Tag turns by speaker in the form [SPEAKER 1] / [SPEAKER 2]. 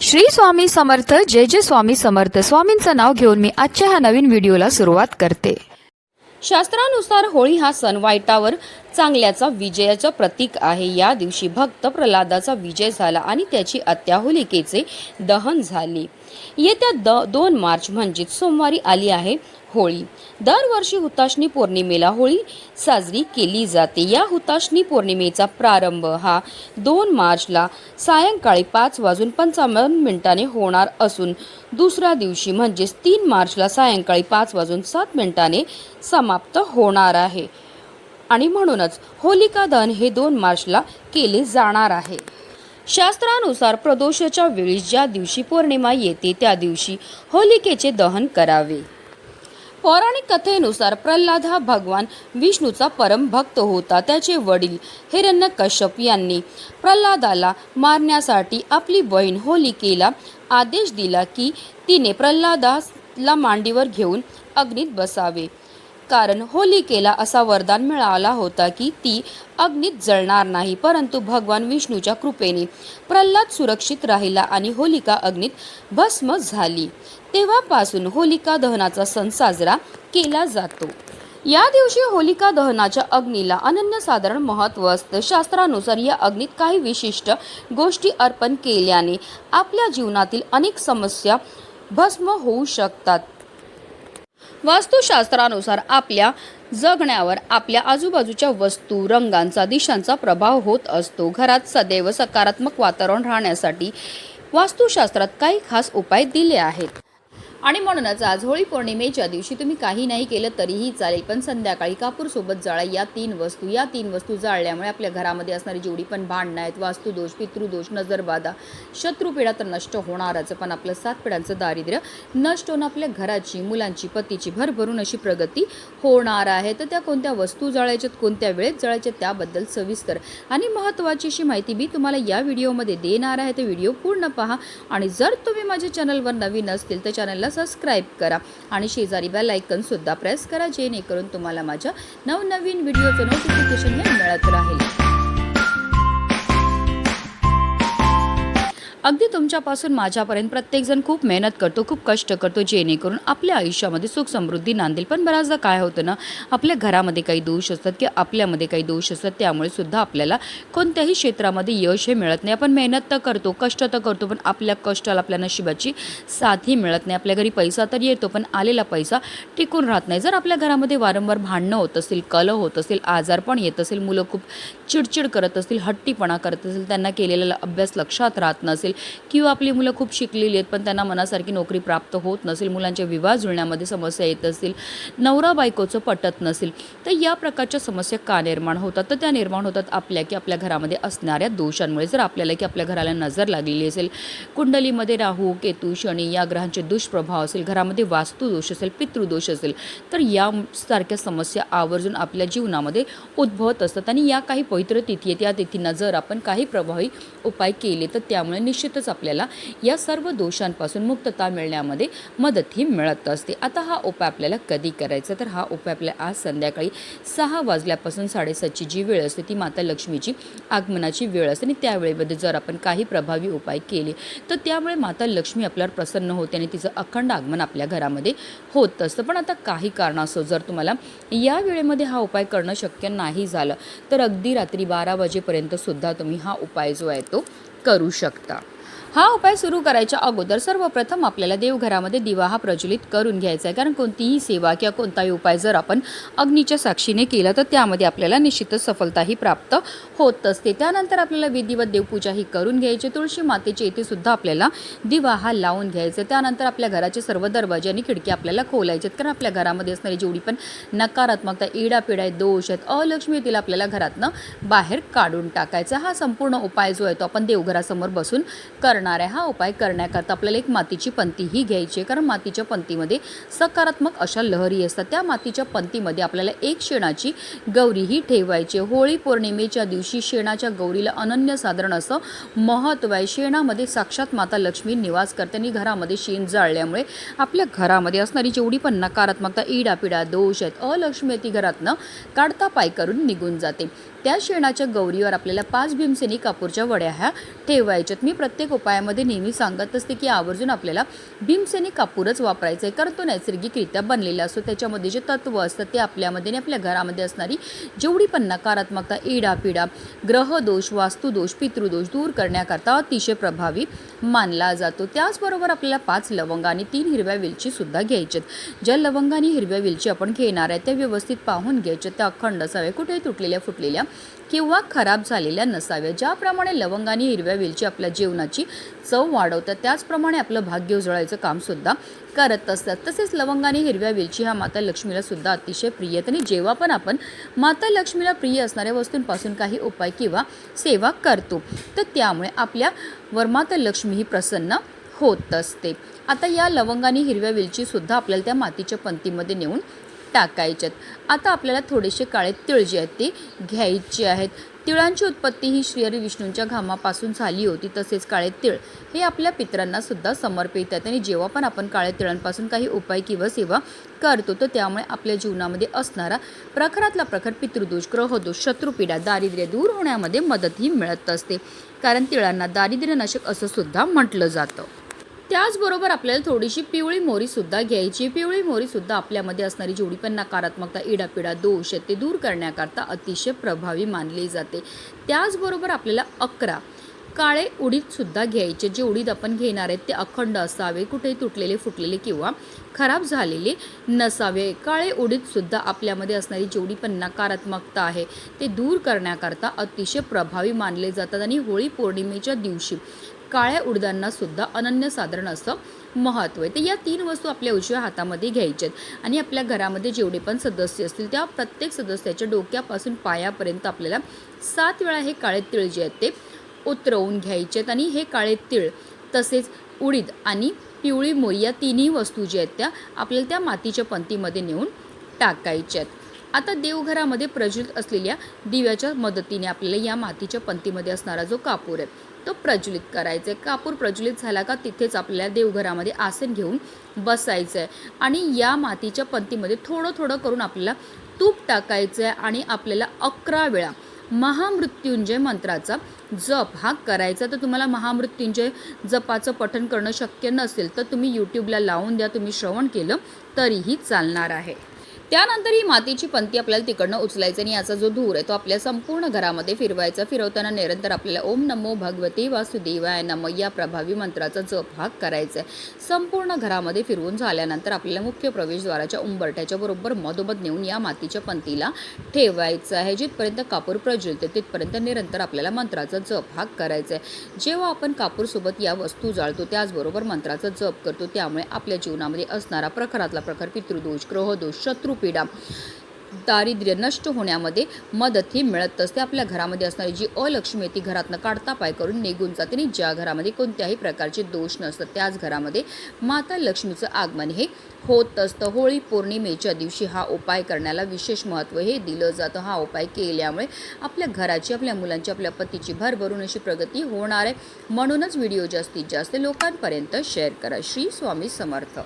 [SPEAKER 1] श्री स्वामी समर्थ जय जय स्वामी समर्थ स्वामींचं नाव घेऊन मी आजच्या ह्या नवीन व्हिडिओला सुरुवात करते। शास्त्रानुसार होळी हा सण वाईटावर चांगल्याचा विजयाचं प्रतीक आहे। या दिवशी भक्त प्रल्हादाचा विजय झाला आणि त्याची आत्या होलिकेचे दहन झाले। येत्या 2 मार्च म्हणजे सोमवारी आली आहे होळी। दरवर्षी हुताशनी पौर्णिमेला होळी साजरी केली जाते। या हुताशनी पौर्णिमेचा प्रारंभ हा 2 मार्चला सायंकाळी 5:55 होणार असून दुसऱ्या दिवशी म्हणजे 3 मार्चला सायंकाळी 5:07 समाप्त होणार आहे आणि म्हणूनच होलिका दहन हे 2 मार्चला केले जाणार आहे। शास्त्रानुसार प्रदोषाच्या वेळी ज्या दिवशी पौर्णिमा येते त्या दिवशी होलिकेचे दहन करावे। पौराणिक कथेनुसार प्रल्हाद हा भगवान विष्णूचा परम भक्त होता। त्याचे वडील हिरण्यकश्यप यांनी प्रल्हादाला मारण्यासाठी आपली बहीण होलिकेला आदेश दिला की तिने प्रल्हादाला मांडीवर घेऊन अग्नीत बसावे, कारण होलिकेला असा वरदान मिळाला होता की ती अग्नीत जळणार नाही। परंतु भगवान विष्णूच्या कृपेने प्रल्हाद सुरक्षित राहिला आणि होलिका अग्नीत भस्म झाली। तेव्हापासून होलिका दहनाचा सण साजरा केला जातो। या दिवशी होलिका दहनाच्या अग्नीला अनन्यसाधारण महत्त्व असतं। शास्त्रानुसार या अग्नीत काही विशिष्ट गोष्टी अर्पण केल्याने आपल्या जीवनातील अनेक समस्या भस्म होऊ शकतात। वास्तुशास्त्रानुसार आपल्या जगण्यावर आपल्या आजूबाजूच्या वस्तू, रंगांचा, दिशांचा प्रभाव होत असतो। घरात सदैव सकारात्मक वातावरण राहण्यासाठी वास्तुशास्त्रात काही खास उपाय दिले आहेत आणि म्हणूनच आज होळी पौर्णिमेच्या दिवशी तुम्ही काही नाही केलं तरीही चालेल, पण संध्याकाळी कापूर सोबत जाळा या 3 वस्तू जाळल्यामुळे आपल्या घरामध्ये असणारी जेवढी पण भांडणं आहेत, वास्तुदोष, पितृदोष, नजरबाधा, शत्रुपीडा तर नष्ट होणारच, पण आपलं 7 पिढ्यांचं दारिद्र्य नष्ट होऊन आपल्या घराची, मुलांची, पतीची भरभरून अशी प्रगती होणार आहे। तर त्या कोणत्या वस्तू जाळायच्यात, कोणत्या वेळेत जाळायच्यात त्याबद्दल सविस्तर आणि महत्त्वाची अशी माहिती मी तुम्हाला या व्हिडिओमध्ये देणार आहे। तर व्हिडिओ पूर्ण पहा आणि जर तुम्ही माझ्या चॅनलवर नवीन असतील तर चॅनलला सबस्क्राइब करा आणि शेजारी बेल आयकॉन सुद्धा प्रेस करा, जेणेकरून तुम्हाला माझ्या नवनवीन व्हिडिओचं नोटिफिकेशन हे मिळत राहील। अगदी तुमच्यापासून माझ्यापर्यंत प्रत्येकजण खूप मेहनत करतो, खूप कष्ट करतो, जेणेकरून आपल्या आयुष्यामध्ये सुख समृद्धी नांदेल। पण बऱ्याचदा काय होतं ना, आपल्या घरामध्ये काही दोष असतात किंवा आपल्यामध्ये काही दोष असतात, त्यामुळे सुद्धा आपल्याला कोणत्याही क्षेत्रामध्ये यश हे मिळत नाही। आपण मेहनत तर करतो, कष्ट तर करतो, पण आपल्या कष्टाला आपल्या नशिबाची साथही मिळत नाही। आपल्या घरी पैसा तर येतो, पण आलेला पैसा टिकून राहत नाही। जर आपल्या घरामध्ये वारंवार भांडणं होत असेल, कलह होत असेल, आजारपण येत असेल, मुलं खूप चिडचिड करत असतील, हट्टीपणा करत असेल, त्यांना केलेला अभ्यास लक्षात राहत नसेल किंवा आपली मुलं खूप शिकलेली आहेत पण त्यांना मनासारखी नोकरी प्राप्त होत नसेल, मुलांच्या विवाह जुळण्यामध्ये समस्या येत असतील, नवरा बायकोचं पटत नसेल, तर या प्रकारच्या समस्या का निर्माण होतात? तर त्या निर्माण होतात आपल्या घरामध्ये असणाऱ्या दोषांमुळे। जर आपल्याला की आपल्या घराला नजर लागलेली असेल, कुंडलीमध्ये राहू, केतू, शनी या ग्रहांचे दुष्प्रभाव असेल, घरामध्ये वास्तुदोष असेल, पितृदोष असेल, तर यासारख्या समस्या आवर्जून आपल्या जीवनामध्ये उद्भवत असतात। आणि या काही पवित्र तिथी आहेत, या तिथींना जर आपण काही प्रभावी उपाय केले तर त्यामुळे निश्चितच आपल्याला या सर्व दोषांपासून मुक्तता मिळण्यामध्ये मदतही मिळत असते। आता हा उपाय आपल्याला कधी करायचा? तर हा उपाय आपल्याला आज संध्याकाळी 6 वाजल्यापासून 7:30ची जी वेळ असते ती माता लक्ष्मीची आगमनाची वेळ असते आणि त्या वेळेमध्ये जर आपण काही प्रभावी उपाय केले तर त्यामुळे माता लक्ष्मी आपल्यावर प्रसन्न होते आणि तिचं अखंड आगमन आपल्या घरामध्ये होत असतं। पण आता काही कारणास्तव जर तुम्हाला या वेळेमध्ये हा उपाय करणं शक्य नाही झालं तर अगदी रात्री 12 वाजेपर्यंत सुद्धा तुम्ही हा उपाय जो आहे तो करू शकता। हा उपाय सुरू करायच्या अगोदर सर्वप्रथम आपल्याला देवघरामध्ये दिवा हा प्रज्वलित करून घ्यायचा आहे, कारण कोणतीही सेवा किंवा कोणताही उपाय जर आपण अग्नीच्या साक्षीने केला तर त्यामध्ये आपल्याला निश्चितच सफलताही प्राप्त होत असते। त्यानंतर आपल्याला विधिवत देवपूजाही करून घ्यायची। तुळशी मातेच्या इथे सुद्धा आपल्याला दिवा हा लावून घ्यायचा। त्यानंतर आपल्या घराचे सर्व दरवाजे आणि खिडकी आपल्याला खोलायचे, कारण आपल्या घरामध्ये असणारी जेवढी पण नकारात्मकता, इडापिडा आहेत, दोष आहेत, अलक्ष्मी येतील आपल्याला घरातनं बाहेर काढून टाकायचा। हा संपूर्ण उपाय जो आहे तो आपण देवघरासमोर बसून करणार आहे। हा उपाय करण्याकरता आपल्याला एक मातीची पंतीही घ्यायची आहे, कारण मातीच्या पंतीमध्ये सकारात्मक अशा लहरी असतात। त्या मातीच्या पंतीमध्ये आपल्याला एक शेणाची गौरीही ठेवायची। होळी पौर्णिमेच्या दिवशी शेणाच्या गौरीला अनन्यसाधारण असं महत्त्व आहे। शेणामध्ये साक्षात माता लक्ष्मी निवास करते आणि घरामध्ये शेण जाळल्यामुळे आपल्या घरामध्ये असणारी जेवढी पण नकारात्मकता, इडापिडा, दोष आहेत, अलक्ष्मी ती घरातनं काढता पाय करून निघून जाते। त्या शेणाच्या गौरीवर आपल्याला 5 भीमसेनी कापूरच्या वड्या ह्या ठेवायच्यात। मी प्रत्येक उपायामध्ये नेहमी सांगत असते की आवर्जून आपल्याला भीमसेनी कापूरच वापरायचं आहे, कारण तो नैसर्गिकरित्या बनलेला असतो। त्याच्यामध्ये जे तत्व असतात ते आपल्यामध्ये आणि आपल्या घरामध्ये असणारी जेवढी पण नकारात्मकता, इडापिडा, ग्रहदोष, वास्तुदोष, पितृदोष दूर करण्याकरता अतिशय प्रभावी मानला जातो। त्याचबरोबर आपल्याला 5 लवंग आणि 3 हिरव्या वेलची सुद्धा घ्यायच्यात। ज्या लवंग आणि हिरव्या वेलची आपण घेणार आहे त्या व्यवस्थित पाहून घ्यायच्या, त्या अखंड असाव्या, कुठेही तुटलेल्या फुटलेल्या किंवा खराब झालेल्या नसाव्या। ज्याप्रमाणे लवंग आणि हिरव्या वेलची आपल्या जेवणाची चव वाढवतात, त्याचप्रमाणे आपलं भाग्य उजळायचं काम सुद्धा करत असतात। तसेच लवंग आणि हिरव्या वेलची हा माता लक्ष्मीला सुद्धा अतिशय प्रिय आहेत आणि जेव्हा पण आपण माता लक्ष्मीला प्रिय असणाऱ्या वस्तूंपासून काही उपाय किंवा सेवा करतो तर त्यामुळे आपल्या वरमाता लक्ष्मी ही प्रसन्न होत असते। आता या लवंग आणि हिरव्या वेलची सुद्धा आपल्याला त्या मातीच्या पंतीमध्ये नेऊन टाकायच्यात। आता आपल्याला थोडेसे काळे तिळ जे आहेत ते घ्यायचे आहेत। तिळांची उत्पत्ती ही श्री विष्णूंच्या घामापासून झाली होती। तसेच काळे तिळ हे आपल्या पितरांना सुद्धा समर्पित आहेत आणि जेव्हा पण आपण काळ्या तिळांपासून काही उपाय किंवा सेवा करतो तर त्यामुळे आपल्या जीवनामध्ये असणारा प्रखरातला प्रखर पितृदोष, ग्रहदोष, शत्रुपीडा, दारिद्र्य दूर होण्यामध्ये मदतही मिळत असते, कारण तिळांना दारिद्र्यनाशक असं सुद्धा म्हटलं जातं। त्याचबरोबर आपल्याला थोडीशी पिवळी मोहरीसुद्धा घ्यायची। पिवळी मोहरीसुद्धा आपल्यामध्ये असणारी जेवढी पण नकारात्मकता, इडापिडा, दोष आहेत ते दूर करण्याकरता अतिशय प्रभावी मानली जाते। त्याचबरोबर आपल्याला 11 काळे उडीदसुद्धा घ्यायचे। जे उडीद आपण घेणार आहेत ते अखंड असावे, कुठेही तुटलेले फुटलेले किंवा खराब झालेले नसावे। काळे उडीदसुद्धा आपल्यामध्ये असणारी जेवढी पण नकारात्मकता आहे ते दूर करण्याकरता अतिशय प्रभावी मानले जातात आणि होळी पौर्णिमेच्या दिवशी काळ्या उडदांना सुद्धा अनन्यसाधारण असं महत्त्व आहे। तर या 3 वस्तू आपल्या उजव्या हातामध्ये घ्यायच्यात आणि आपल्या घरामध्ये जेवढे पण सदस्य असतील त्या प्रत्येक सदस्याच्या डोक्यापासून पायापर्यंत आपल्याला 7 वेळा हे काळे तिळ जे आहेत ते उतरवून घ्यायचेत आणि हे काळे तिळ तसेच उडीद आणि पिवळी मोहरी या तिन्ही वस्तू ज्या आहेत त्या आपल्याला त्या मातीच्या पंतीमध्ये नेऊन टाकायच्यात। आता देवघरामध्ये प्रज्वलित असलेल्या दिव्याच्या मदतीने आपल्याला या मातीच्या पंतीमध्ये असणारा जो कापूर आहे तो प्रज्वलित करायचा आहे। कापूर प्रज्वलित झाला का तिथेच आपल्याला देवघरामध्ये आसन घेऊन बसायचं आहे आणि या मातीच्या पंतीमध्ये थोडं थोडं करून आपल्याला तूप टाकायचं आहे आणि आपल्याला 11 वेळा महामृत्युंजय मंत्राचा जप हा करायचा। तर तुम्हाला महामृत्युंजय जपाचं पठण करणं शक्य नसेल तर तुम्ही यूट्यूबला लावून द्या, तुम्ही श्रवण केलं तरीही चालणार आहे। त्यानंतर ही मातीची पंती आपल्याला तिकडनं उचलायचं आणि याचा जो धूर आहे तो आपल्या संपूर्ण घरामध्ये फिरवायचा। फिरवताना निरंतर आपल्याला ओम नमो भगवते वासुदेवाय नमः या प्रभावी मंत्राचा जप हा करायचा आहे। संपूर्ण घरामध्ये फिरवून झाल्यानंतर आपल्याला मुख्य प्रवेशद्वाराच्या उंबरठ्याच्या बरोबर मधोमध नेऊन या मातीच्या पंतीला ठेवायचं आहे। जिथपर्यंत कापूर प्रज्वलित तिथपर्यंत निरंतर आपल्याला मंत्राचा जप हा करायचा आहे। जेव्हा आपण कापूरसोबत या वस्तू जाळतो त्याचबरोबर मंत्राचा जप करतो त्यामुळे आपल्या जीवनामध्ये असणारा प्रखरातला प्रखर पितृदोष, ग्रहदोष, शत्रुपीडा, दारिद्र्य नष्ट होण्यामध्ये मदत ही मिळत असते। आपल्या घरामध्ये असणारी जी अलक्ष्मी ती घरातनं काढता पाय करून निघून जाते आणि ज्या घरामध्ये कोणत्याही प्रकारचे दोष नसतात त्याच घरामध्ये माता लक्ष्मीचं आगमन हे होत असतं। होळी पौर्णिमेच्या दिवशी हा उपाय करण्याला विशेष महत्त्व हे दिलं जातं। हा उपाय केल्यामुळे आपल्या घराची, आपल्या मुलांची, आपल्या पतीची भरभरून अशी प्रगती होणार आहे। म्हणूनच व्हिडिओ जास्तीत जास्त लोकांपर्यंत शेअर करा। श्री स्वामी समर्थ।